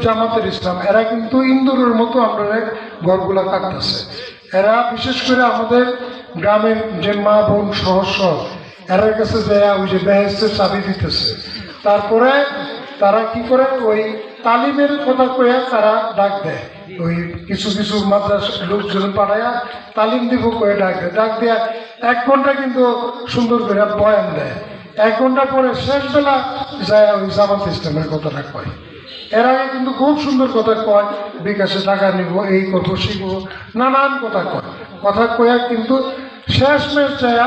জামাতের ইসলাম এরা কিন্তু ইন্দুরের মতো আমরা ঘরগুলা কাটতেছে। এরা বিশেষ করে আমাদের গ্রামের যে মা বোন সহস্র এরার কাছে যায় ওই যে বেহেস্তের চাবি দিতেছে। তারপরে তারা কি করে ওই তালিমের কথা কয়ে তারা ডাক দেয়, ওই কিছু কিছু মাদ্রাসা লোকজন পাঠাইয়া তালিম দিব কয়ে ডাক দেয়া 1 ঘন্টা কিন্তু সুন্দর করে বয়ান দেয়। 1 ঘন্টা পরে শেষ বেলা যায় ওই জামাত ইসলামের কথাটা কয়। এর আগে কিন্তু খুব সুন্দর কথা কয়, বিকাশে টাকা নিব, এই করবো শিখবো, নানান কথা কয়। কথা কয়া কিন্তু শেষ মেশ যায়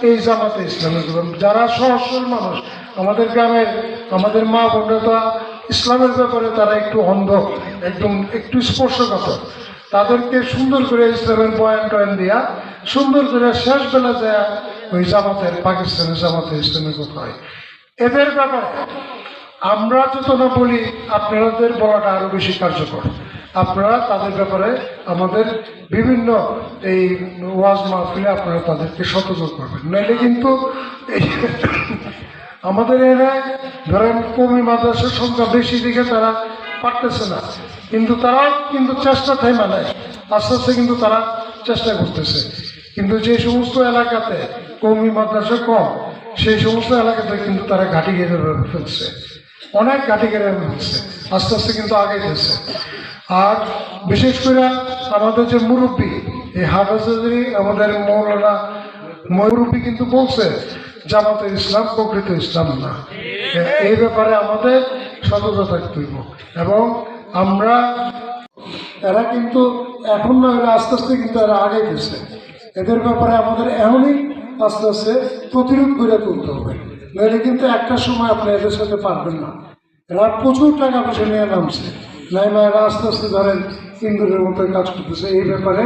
এই জামাতে ইসলামের যারা সহজ মানুষ আমাদের গ্রামের আমাদের মা বোনরা তো ইসলামের ব্যাপারে তারা একটু অন্ধ, একটু স্পর্শকাতর। তাদেরকে সুন্দর করে ইসলামের বয়ান টয়ান দিয়া সুন্দর করে শেষ বেলা যায় ওই জামাতের পাকিস্তানের জামাতে ইসলামের কথা হয়। এদের ব্যাপারে আমরা যত না বলি আপনাদের বলাটা আরো বেশি কার্যকর। আপনারা তাদের ব্যাপারে আমাদের বিভিন্ন এই ওয়াজ মাহফিলে আপনারা তাদেরকে সতর্ক করবেন, নইলে কিন্তু আমাদের এরা ধরেন কমি মাদ্রাসার সংখ্যা বেশি দিকে তারা পারতেছে না, কিন্তু তারাও কিন্তু চেষ্টা থাইমা নাই, আস্তে আস্তে কিন্তু তারা চেষ্টা করতেছে। কিন্তু যে সমস্ত এলাকাতে কমি মাদ্রাসা কম সেই সমস্ত এলাকাতে কিন্তু তারা ঘাঁটি ঘেরে ফেলছে, অনেক ঘাঁটি ঘেরে ফেলছে, আস্তে আস্তে কিন্তু আগে গেছে। আর বিশেষ করে আমাদের যে মুরব্বী এই হাফেজের আমাদের মৌলানা মুরব্বী কিন্তু বলছে জামাতের ইসলাম প্রকৃত ইসলাম না। এই ব্যাপারে আমাদের সতর্ক থাকতে হইব। এবং আমরা এরা কিন্তু এখন না হলে আস্তে আস্তে কিন্তু এরা আগে গেছে। এদের ব্যাপারে আমাদের এমনই আস্তে আস্তে প্রতিরোধ করে তুলতে হবে, নইলে কিন্তু একটা সময় আপনি এদের সাথে পারবেন না। এরা প্রচুর টাকা পয়সা নিয়ে নামছে, নাই এরা আস্তে আস্তে ধরেন ইন্দুরের মতো কাজ করতেছে। এই ব্যাপারে